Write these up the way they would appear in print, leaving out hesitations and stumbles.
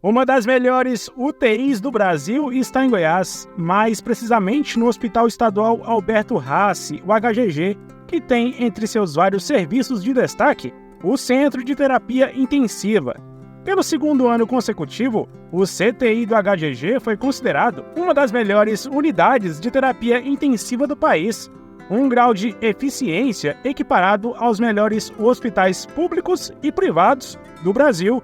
Uma das melhores UTIs do Brasil está em Goiás, mais precisamente no Hospital Estadual Alberto Rassi, o HGG, que tem entre seus vários serviços de destaque o Centro de Terapia Intensiva. Pelo segundo ano consecutivo, o CTI do HGG foi considerado uma das melhores unidades de terapia intensiva do país, um grau de eficiência equiparado aos melhores hospitais públicos e privados do Brasil.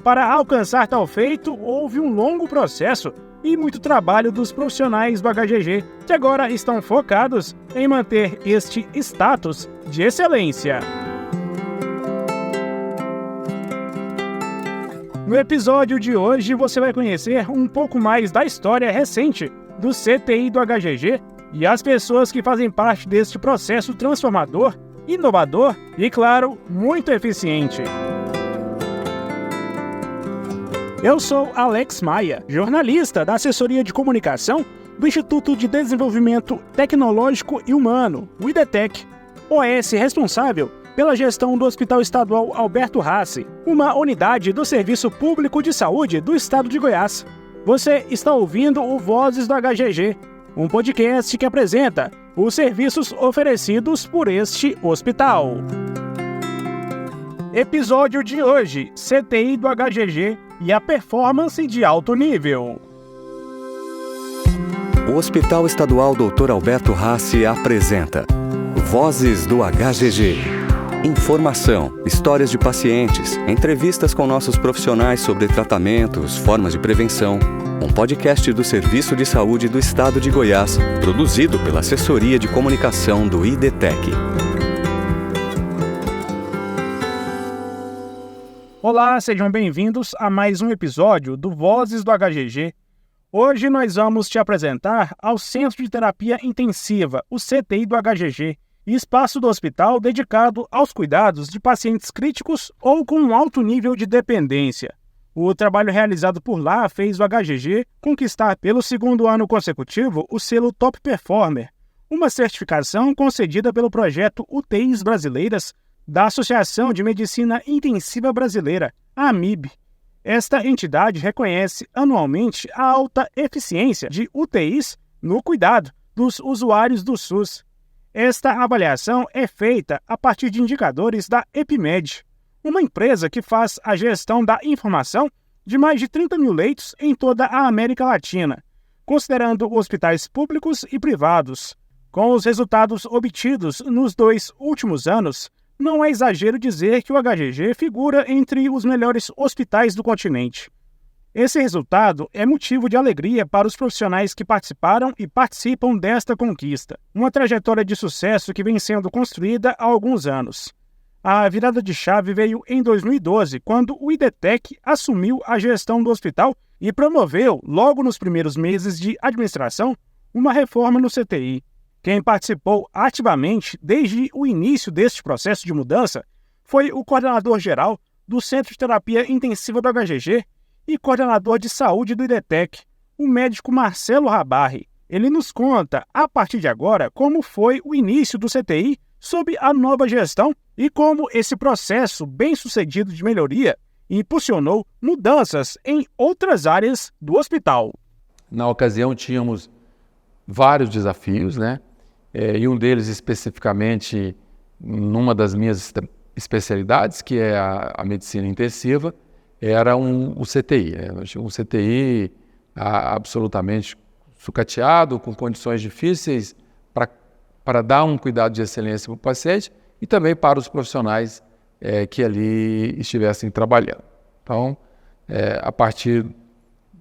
Para alcançar tal feito, houve um longo processo e muito trabalho dos profissionais do HGG, que agora estão focados em manter este status de excelência. No episódio de hoje, você vai conhecer um pouco mais da história recente do CTI do HGG e as pessoas que fazem parte deste processo transformador, inovador e, claro, muito eficiente. Eu sou Alex Maia, jornalista da Assessoria de Comunicação do Instituto de Desenvolvimento Tecnológico e Humano, o IDTEC, OS responsável pela gestão do Hospital Estadual Alberto Rassi, uma unidade do Serviço Público de Saúde do Estado de Goiás. Você está ouvindo o Vozes do HGG, um podcast que apresenta os serviços oferecidos por este hospital. Episódio de hoje, CTI do HGG e a performance de alto nível. O Hospital Estadual Dr. Alberto Rassi apresenta Vozes do HGG. Informação, histórias de pacientes, entrevistas com nossos profissionais sobre tratamentos, formas de prevenção. Um podcast do Serviço de Saúde do Estado de Goiás, produzido pela Assessoria de Comunicação do IDTEC. Olá, sejam bem-vindos a mais um episódio do Vozes do HGG. Hoje nós vamos te apresentar ao Centro de Terapia Intensiva, o CTI do HGG, espaço do hospital dedicado aos cuidados de pacientes críticos ou com um alto nível de dependência. O trabalho realizado por lá fez o HGG conquistar pelo segundo ano consecutivo o selo Top Performer, uma certificação concedida pelo projeto UTIs Brasileiras da Associação de Medicina Intensiva Brasileira, a AMIB. Esta entidade reconhece anualmente a alta eficiência de UTIs no cuidado dos usuários do SUS. Esta avaliação é feita a partir de indicadores da Epimed, uma empresa que faz a gestão da informação de mais de 30 mil leitos em toda a América Latina, considerando hospitais públicos e privados. Com os resultados obtidos nos 2 últimos anos, não é exagero dizer que o HGG figura entre os melhores hospitais do continente. Esse resultado é motivo de alegria para os profissionais que participaram e participam desta conquista, uma trajetória de sucesso que vem sendo construída há alguns anos. A virada de chave veio em 2012, quando o IDTEC assumiu a gestão do hospital e promoveu, logo nos primeiros meses de administração, uma reforma no CTI. Quem participou ativamente desde o início deste processo de mudança foi o coordenador-geral do Centro de Terapia Intensiva do HGG e coordenador de saúde do IDTEC, o médico Marcelo Rabarri. Ele nos conta, a partir de agora, como foi o início do CTI sob a nova gestão e como esse processo bem-sucedido de melhoria impulsionou mudanças em outras áreas do hospital. Na ocasião, tínhamos vários desafios, e um deles especificamente numa das minhas especialidades, que é a medicina intensiva, era o CTI. Nós tínhamos um CTI absolutamente sucateado, com condições difíceis para dar um cuidado de excelência para o paciente e também para os profissionais que ali estivessem trabalhando. Então, a partir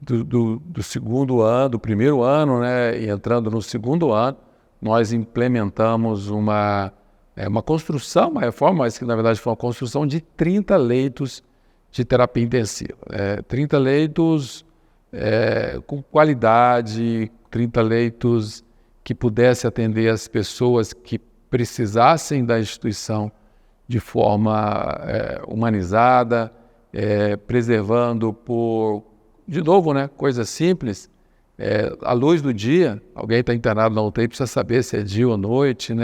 do segundo ano, do primeiro ano, e entrando no segundo ano, nós implementamos uma construção, uma reforma, mas que na verdade foi uma construção de 30 leitos de terapia intensiva. 30 leitos com qualidade, 30 leitos que pudesse atender as pessoas que precisassem da instituição de forma humanizada, preservando de novo, coisas simples. À luz do dia, alguém está internado na UTI, precisa saber se é dia ou noite,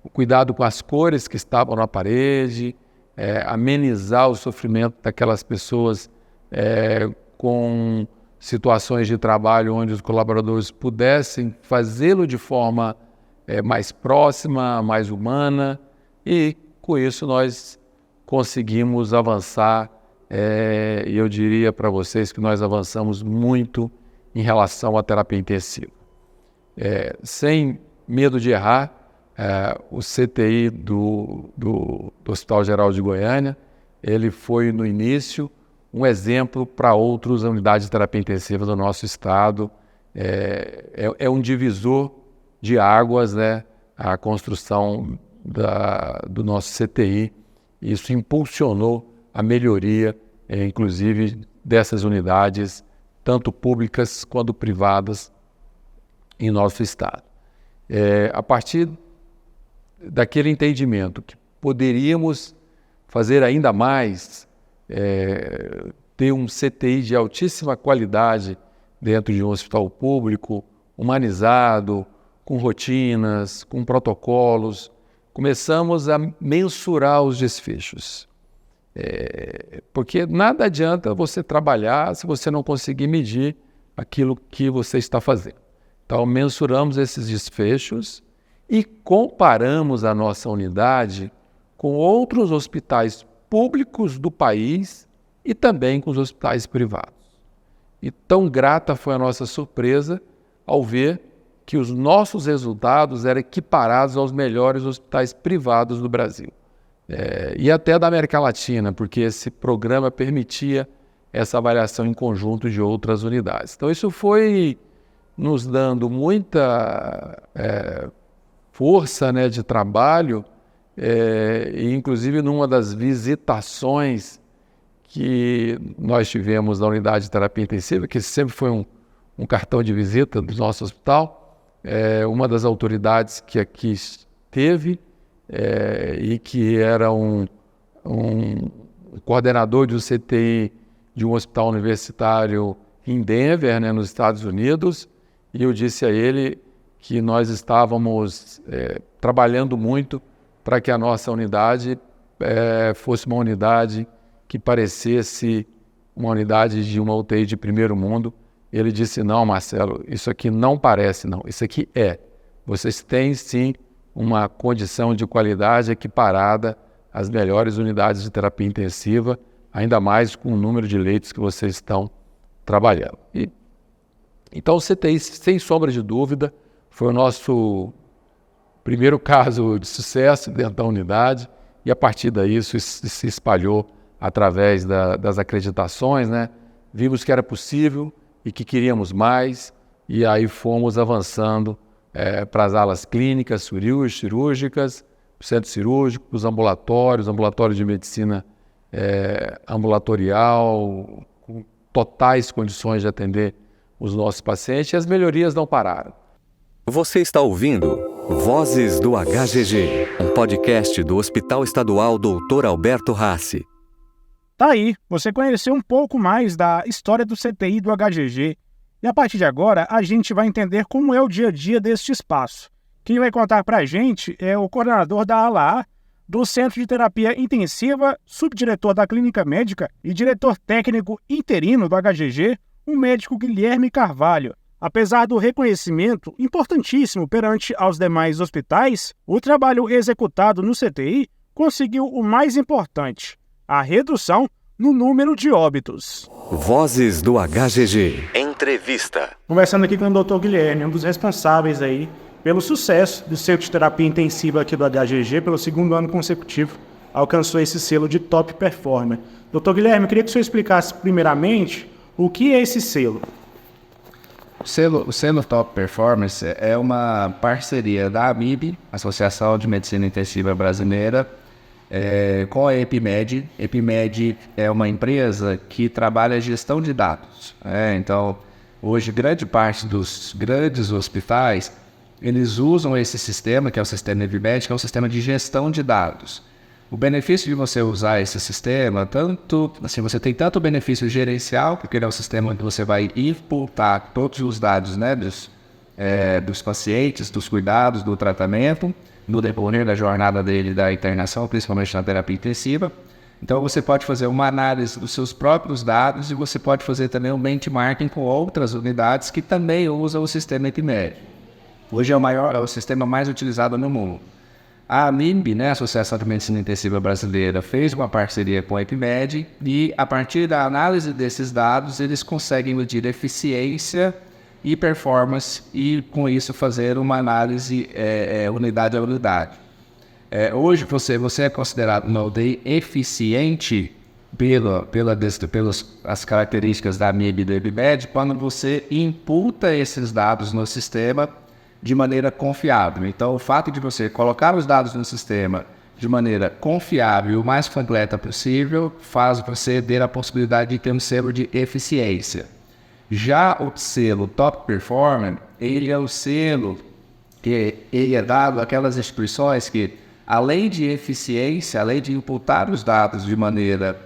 o cuidado com as cores que estavam na parede, amenizar o sofrimento daquelas pessoas com situações de trabalho onde os colaboradores pudessem fazê-lo de forma mais próxima, mais humana, e com isso nós conseguimos avançar, e eu diria para vocês que nós avançamos muito em relação à terapia intensiva. Sem medo de errar, o CTI do Hospital Geral de Goiânia, ele foi no início um exemplo para outras unidades de terapia intensiva do nosso estado. É um divisor de águas, né, a construção do nosso CTI. Isso impulsionou a melhoria, inclusive, dessas unidades, tanto públicas quanto privadas, em nosso estado. A partir daquele entendimento que poderíamos fazer ainda mais, ter um CTI de altíssima qualidade dentro de um hospital público, humanizado, com rotinas, com protocolos, começamos a mensurar os desfechos. Porque nada adianta você trabalhar se você não conseguir medir aquilo que você está fazendo. Então, mensuramos esses desfechos e comparamos a nossa unidade com outros hospitais públicos do país e também com os hospitais privados. E tão grata foi a nossa surpresa ao ver que os nossos resultados eram equiparados aos melhores hospitais privados do Brasil. E até da América Latina, porque esse programa permitia essa avaliação em conjunto de outras unidades. Então, isso foi nos dando muita força, né, de trabalho, e inclusive numa das visitações que nós tivemos na unidade de terapia intensiva, que sempre foi um cartão de visita do nosso hospital, uma das autoridades que aqui esteve, e que era um coordenador de um CTI de um hospital universitário em Denver, né, nos Estados Unidos, e eu disse a ele que nós estávamos trabalhando muito para que a nossa unidade fosse uma unidade que parecesse uma unidade de uma UTI de primeiro mundo. Ele disse: não, Marcelo, isso aqui não parece, não, isso aqui é. Vocês têm sim uma condição de qualidade equiparada às melhores unidades de terapia intensiva, ainda mais com o número de leitos que vocês estão trabalhando. Então o CTI, sem sombra de dúvida, foi o nosso primeiro caso de sucesso dentro da unidade, e a partir daí isso se espalhou através das acreditações, né? Vimos que era possível e que queríamos mais, e aí fomos avançando para as alas clínicas, cirúrgicas, o centro cirúrgico, os ambulatórios de medicina ambulatorial, com totais condições de atender os nossos pacientes, e as melhorias não pararam. Você está ouvindo Vozes do HGG, um podcast do Hospital Estadual Dr. Alberto Rassi. Tá aí, você conheceu um pouco mais da história do CTI do HGG, e a partir de agora a gente vai entender como é o dia a dia deste espaço. Quem vai contar pra gente é o coordenador da ala A do Centro de Terapia Intensiva, subdiretor da Clínica Médica e diretor técnico interino do HGG, o médico Guilherme Carvalho. Apesar do reconhecimento importantíssimo perante aos demais hospitais, o trabalho executado no CTI conseguiu o mais importante: a redução no número de óbitos. Vozes do HGG. Entrevista. Conversando aqui com o Dr. Guilherme, um dos responsáveis aí pelo sucesso do Centro de Terapia Intensiva aqui do HGG, pelo segundo ano consecutivo, alcançou esse selo de Top Performer. Dr. Guilherme, eu queria que o senhor explicasse primeiramente o que é esse selo. O selo Top Performance é uma parceria da AMIB, Associação de Medicina Intensiva Brasileira, com a EpiMed. EpiMed é uma empresa que trabalha a gestão de dados. Então, hoje, grande parte dos grandes hospitais, eles usam esse sistema, que é o sistema EpiMed, que é um sistema de gestão de dados. O benefício de você usar esse sistema, você tem tanto o benefício gerencial, porque ele é um sistema onde você vai imputar todos os dados, né, dos pacientes, dos cuidados, do tratamento, no decorrer da jornada dele da internação, principalmente na terapia intensiva. Então você pode fazer uma análise dos seus próprios dados e você pode fazer também um benchmarking com outras unidades que também usam o sistema EPIMED. Hoje é o sistema mais utilizado no mundo. A AMIB, né, a Associação de Medicina Intensiva Brasileira, fez uma parceria com a EPIMED e, a partir da análise desses dados, eles conseguem medir eficiência e performance e, com isso, fazer uma análise unidade a unidade. Hoje, você é considerado uma UTI eficiente pelas as características da AMIB e do EPIMED quando você imputa esses dados no sistema de maneira confiável. Então, o fato de você colocar os dados no sistema de maneira confiável e o mais completa possível faz você ter a possibilidade de ter um selo de eficiência. Já o selo Top Performer, ele é o selo que ele é dado àquelas instituições que, além de eficiência, além de imputar os dados de maneira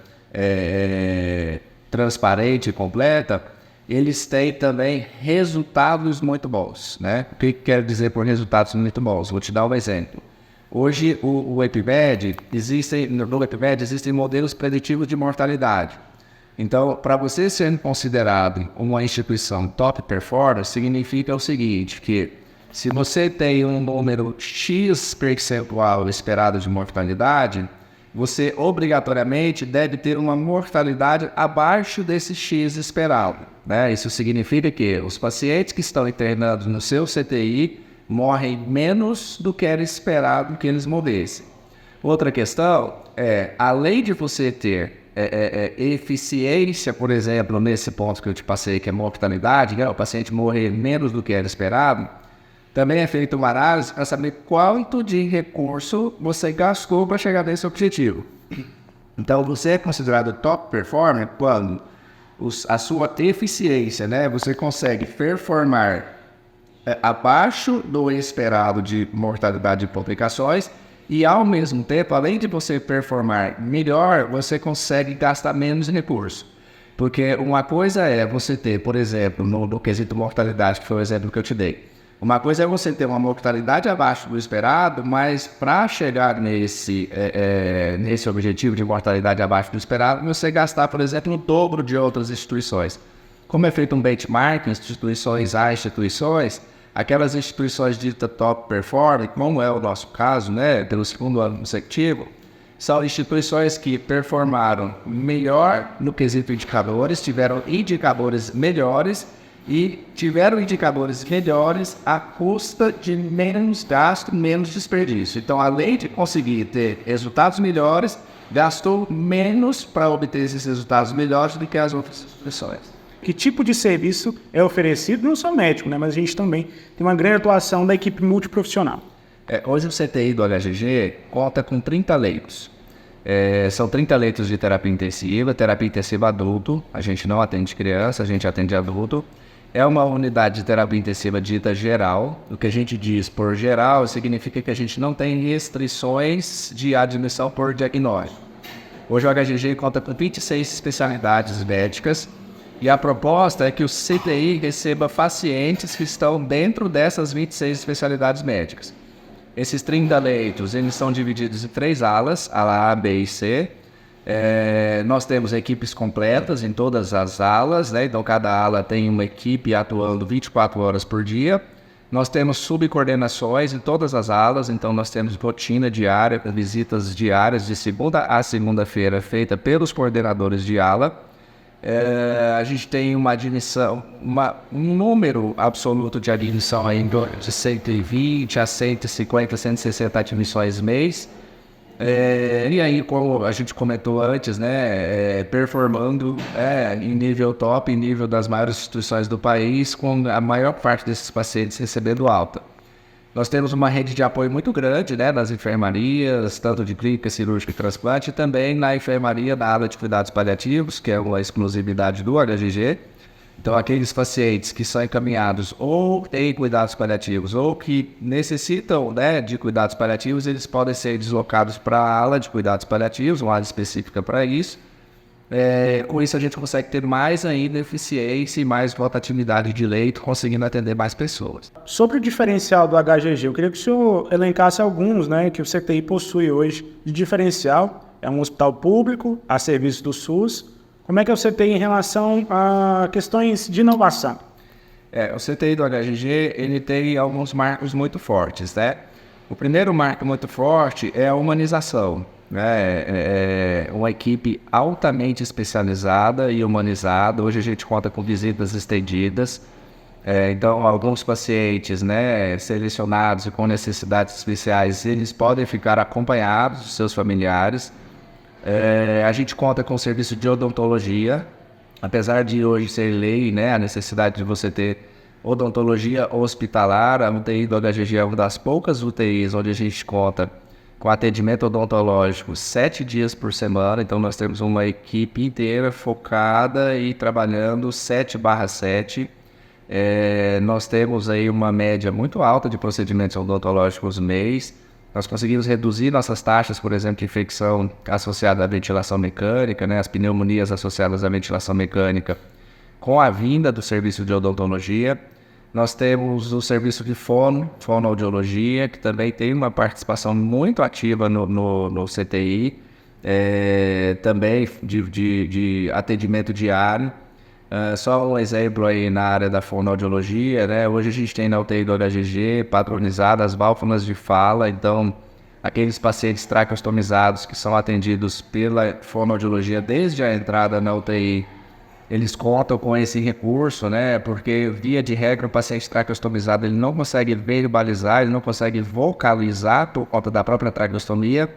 transparente e completa, eles têm também resultados muito bons, né? O que quer dizer por resultados muito bons? Vou te dar um exemplo. Hoje, no EPIMED existem modelos preditivos de mortalidade. Então, para você ser considerado uma instituição top performer, significa o seguinte, que se você tem um número X percentual esperado de mortalidade, você obrigatoriamente deve ter uma mortalidade abaixo desse X esperado, né? Isso significa que os pacientes que estão internados no seu CTI morrem menos do que era esperado que eles morressem. Outra questão é, além de você ter eficiência, por exemplo, nesse ponto que eu te passei, que é mortalidade, né? O paciente morrer menos do que era esperado, também é feita uma análise para saber quanto de recurso você gastou para chegar nesse objetivo. Então, você é considerado top performer quando a sua eficiência, né? Você consegue performar abaixo do esperado de mortalidade de complicações e, ao mesmo tempo, além de você performar melhor, você consegue gastar menos recurso. Porque uma coisa é você ter, por exemplo, no quesito mortalidade, que foi o exemplo que eu te dei, uma coisa é você ter uma mortalidade abaixo do esperado, mas para chegar nesse objetivo de mortalidade abaixo do esperado, você gastar, por exemplo, o dobro de outras instituições. Como é feito um benchmark, instituições a instituições, aquelas instituições ditas top performing, como é o nosso caso, né, pelo segundo ano consecutivo, são instituições que performaram melhor no quesito indicadores, tiveram indicadores melhores e tiveram indicadores melhores à custa de menos gasto, menos desperdício. Então, além de conseguir ter resultados melhores, gastou menos para obter esses resultados melhores do que as outras instituições. Que tipo de serviço é oferecido? Não só médico, né? Mas a gente também tem uma grande atuação da equipe multiprofissional. Hoje o CTI do HGG conta com 30 leitos. São 30 leitos de terapia intensiva adulto. A gente não atende criança, a gente atende adulto. É uma unidade de terapia intensiva dita geral. O que a gente diz por geral significa que a gente não tem restrições de admissão por diagnóstico. Hoje o HGG conta com 26 especialidades médicas e a proposta é que o CTI receba pacientes que estão dentro dessas 26 especialidades médicas. Esses 30 leitos, eles são divididos em 3 alas, ala A, B e C. Nós temos equipes completas em todas as alas, né? Então cada ala tem uma equipe atuando 24 horas por dia. Nós temos subcoordenações em todas as alas, então nós temos rotina diária, visitas diárias de segunda a segunda-feira feita pelos coordenadores de ala. A gente tem uma admissão, um número absoluto de admissão aí de 120 a 150, 160 admissões mês. E aí, como a gente comentou antes, né, performando em nível top, em nível das maiores instituições do país, com a maior parte desses pacientes recebendo alta. Nós temos uma rede de apoio muito grande, né, nas enfermarias, tanto de clínica, cirúrgica e transplante, e também na enfermaria da área de cuidados paliativos, que é uma exclusividade do HGG. Então, aqueles pacientes que são encaminhados ou têm cuidados paliativos ou que necessitam, né, de cuidados paliativos, eles podem ser deslocados para a ala de cuidados paliativos, uma ala específica para isso. Com isso, a gente consegue ter mais ainda eficiência e mais rotatividade de leito, conseguindo atender mais pessoas. Sobre o diferencial do HGG, eu queria que o senhor elencasse alguns, né, que o CTI possui hoje de diferencial é um hospital público, a serviço do SUS. Como é que é o CTI em relação a questões de inovação? O CTI do HGG, ele tem alguns marcos muito fortes, né? O primeiro marco muito forte é a humanização, né? É uma equipe altamente especializada e humanizada. Hoje a gente conta com visitas estendidas. Então, alguns pacientes, né, selecionados e com necessidades especiais, eles podem ficar acompanhados dos seus familiares. A gente conta com o serviço de odontologia, apesar de hoje ser lei, né, a necessidade de você ter odontologia hospitalar. A UTI do HGG é uma das poucas UTIs onde a gente conta com atendimento odontológico 7 dias por semana. Então, nós temos uma equipe inteira focada e trabalhando 7/7. Nós temos aí uma média muito alta de procedimentos odontológicos mês. Nós conseguimos reduzir nossas taxas, por exemplo, de infecção associada à ventilação mecânica, né, as pneumonias associadas à ventilação mecânica, com a vinda do serviço de odontologia. Nós temos o serviço de fonoaudiologia, que também tem uma participação muito ativa no CTI, também de atendimento diário. Só um exemplo aí na área da fonoaudiologia, né? Hoje a gente tem na UTI do HGG padronizadas as válvulas de fala. Então, aqueles pacientes traqueostomizados que são atendidos pela fonoaudiologia desde a entrada na UTI, eles contam com esse recurso, né? Porque, via de regra, o paciente traqueostomizado ele não consegue verbalizar, ele não consegue vocalizar por conta da própria traqueostomia.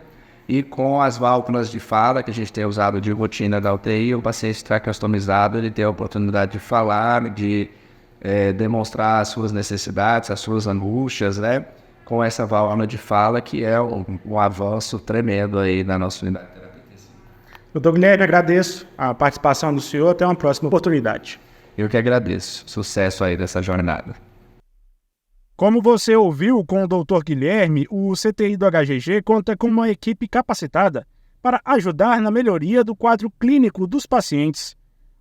E com as válvulas de fala que a gente tem usado de rotina da UTI, o paciente traqueostomizado ele tem a oportunidade de falar, de demonstrar as suas necessidades, as suas angústias, né? Com essa válvula de fala, que é um avanço tremendo aí na nossa unidade de terapia intensiva. Doutor Guilherme, agradeço a participação do senhor. Até uma próxima oportunidade. Eu que agradeço. Sucesso aí dessa jornada. Como você ouviu com o Dr. Guilherme, o CTI do HGG conta com uma equipe capacitada para ajudar na melhoria do quadro clínico dos pacientes.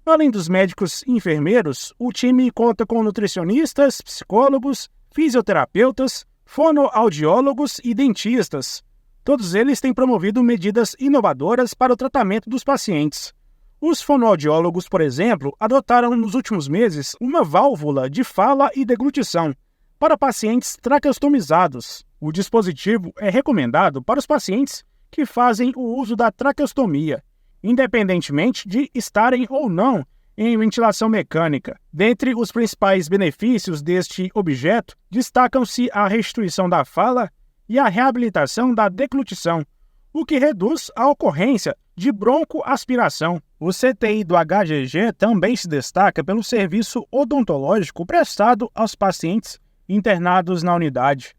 Além dos médicos e enfermeiros, o time conta com nutricionistas, psicólogos, fisioterapeutas, fonoaudiólogos e dentistas. Todos eles têm promovido medidas inovadoras para o tratamento dos pacientes. Os fonoaudiólogos, por exemplo, adotaram nos últimos meses uma válvula de fala e deglutição para pacientes traqueostomizados. O dispositivo é recomendado para os pacientes que fazem o uso da traqueostomia, independentemente de estarem ou não em ventilação mecânica. Dentre os principais benefícios deste objeto, destacam-se a restituição da fala e a reabilitação da deglutição, o que reduz a ocorrência de broncoaspiração. O CTI do HGG também se destaca pelo serviço odontológico prestado aos pacientes internados na unidade.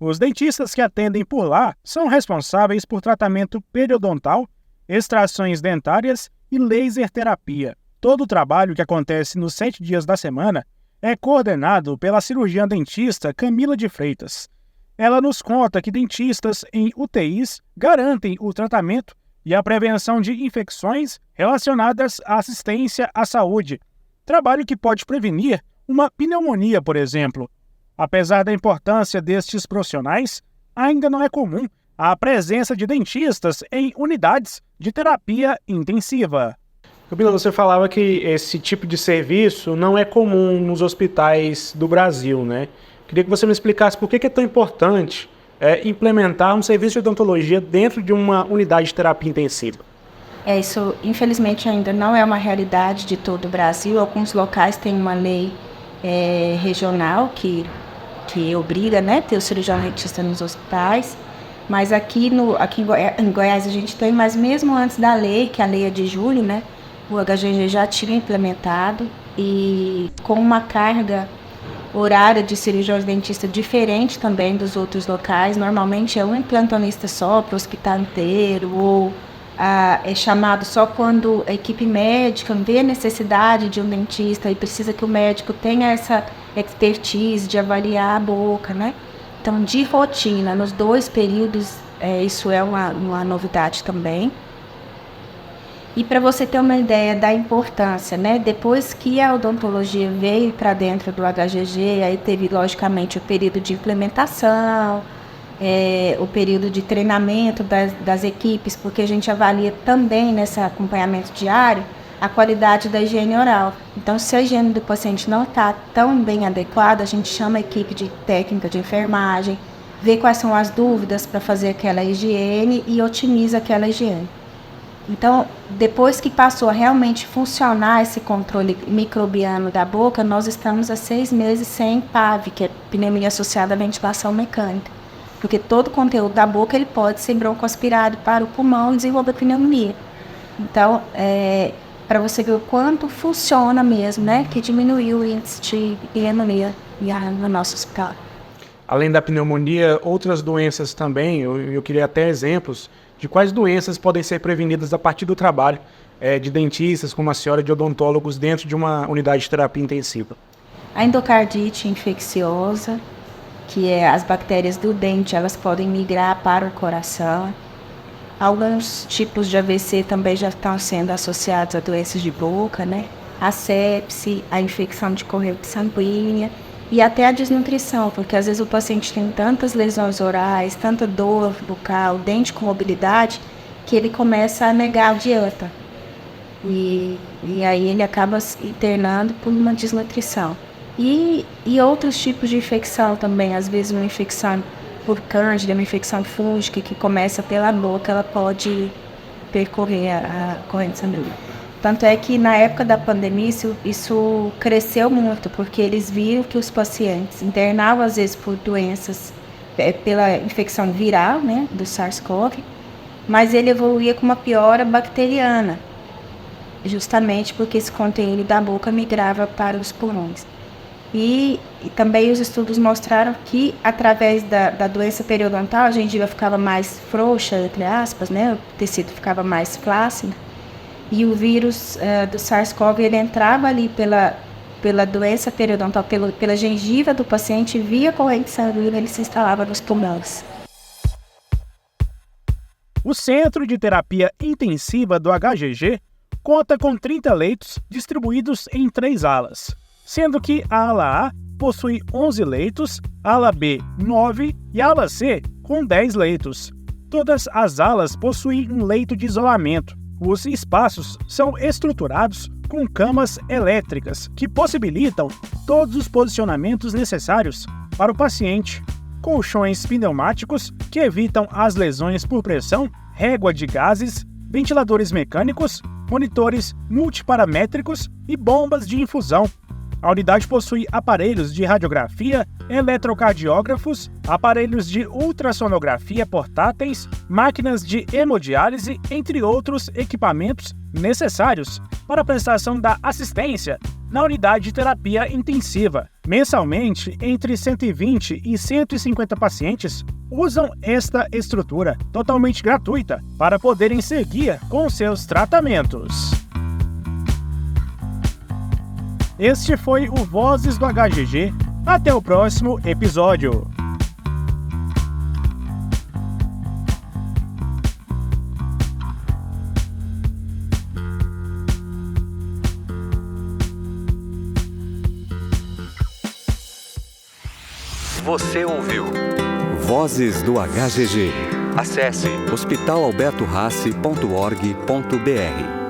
Os dentistas que atendem por lá são responsáveis por tratamento periodontal, extrações dentárias e laser terapia. Todo o trabalho que acontece nos 7 dias da semana é coordenado pela cirurgiã dentista Camila de Freitas. Ela nos conta que dentistas em UTIs garantem o tratamento e a prevenção de infecções relacionadas à assistência à saúde, trabalho que pode prevenir uma pneumonia, por exemplo. Apesar da importância destes profissionais, ainda não é comum a presença de dentistas em unidades de terapia intensiva. Camila, você falava que esse tipo de serviço não é comum nos hospitais do Brasil, né? Queria que você me explicasse por que é tão importante implementar um serviço de odontologia dentro de uma unidade de terapia intensiva. Isso, infelizmente, ainda não é uma realidade de todo o Brasil. Alguns locais têm uma lei regional que obriga, né, ter o cirurgião dentista nos hospitais, mas aqui em Goiás a gente tem, mas mesmo antes da lei, que a lei é de julho, né, o HGG já tinha implementado e com uma carga horária de cirurgião dentista diferente também dos outros locais. Normalmente é um implantonista só para o hospital inteiro, ou é chamado só quando a equipe médica vê a necessidade de um dentista e precisa que o médico tenha essa expertise de avaliar a boca, né? Então, de rotina, nos 2 períodos, isso é uma novidade também. E para você ter uma ideia da importância, né? Depois que a odontologia veio para dentro do HGG, aí teve, logicamente, o período de implementação, o período de treinamento das equipes, porque a gente avalia também nesse acompanhamento diário a qualidade da higiene oral. Então, se a higiene do paciente não está tão bem adequada, a gente chama a equipe de técnica de enfermagem, vê quais são as dúvidas para fazer aquela higiene e otimiza aquela higiene. Então, depois que passou a realmente funcionar esse controle microbiano da boca, nós estamos há 6 meses sem PAV, que é pneumonia associada à ventilação mecânica. Porque todo o conteúdo da boca ele pode ser broncoaspirado para o pulmão e desenvolver pneumonia. Então, para você ver o quanto funciona mesmo, né? Que diminuiu o índice de pneumonia no nosso hospital. Além da pneumonia, outras doenças também, eu queria até exemplos de quais doenças podem ser prevenidas a partir do trabalho de dentistas, como a senhora, de odontólogos dentro de uma unidade de terapia intensiva. A endocardite infecciosa, que é as bactérias do dente, elas podem migrar para o coração. Alguns tipos de AVC também já estão sendo associados a doenças de boca, né? A sepse, a infecção de corrente sanguínea e até a desnutrição, porque às vezes o paciente tem tantas lesões orais, tanta dor bucal, dente com mobilidade, que ele começa a negar a dieta. E aí ele acaba internando por uma desnutrição. E outros tipos de infecção também, às vezes uma infecção por cândida, uma infecção fúngica que começa pela boca, ela pode percorrer a corrente sanguínea. Tanto é que na época da pandemia isso cresceu muito, porque eles viram que os pacientes internavam às vezes por doenças, pela infecção viral, né, do SARS-CoV, mas ele evoluía com uma piora bacteriana, justamente porque esse conteúdo da boca migrava para os pulmões. E também os estudos mostraram que, através da doença periodontal, a gengiva ficava mais frouxa, entre aspas, né? O tecido ficava mais flácido. E o vírus do SARS-CoV, ele entrava ali pela doença periodontal, pela gengiva do paciente, via corrente sanguínea, ele se instalava nos pulmões. O Centro de Terapia Intensiva do HGG conta com 30 leitos distribuídos em 3 alas, sendo que a ala A possui 11 leitos, a ala B 9 e a ala C com 10 leitos. Todas as alas possuem um leito de isolamento. Os espaços são estruturados com camas elétricas que possibilitam todos os posicionamentos necessários para o paciente, colchões pneumáticos que evitam as lesões por pressão, régua de gases, ventiladores mecânicos, monitores multiparamétricos e bombas de infusão. A unidade possui aparelhos de radiografia, eletrocardiógrafos, aparelhos de ultrassonografia portáteis, máquinas de hemodiálise, entre outros equipamentos necessários para a prestação da assistência na unidade de terapia intensiva. Mensalmente, entre 120 e 150 pacientes usam esta estrutura totalmente gratuita para poderem seguir com seus tratamentos. Este foi o Vozes do HGG. Até o próximo episódio. Você ouviu Vozes do HGG. Acesse hospitalalbertorraci.org.br.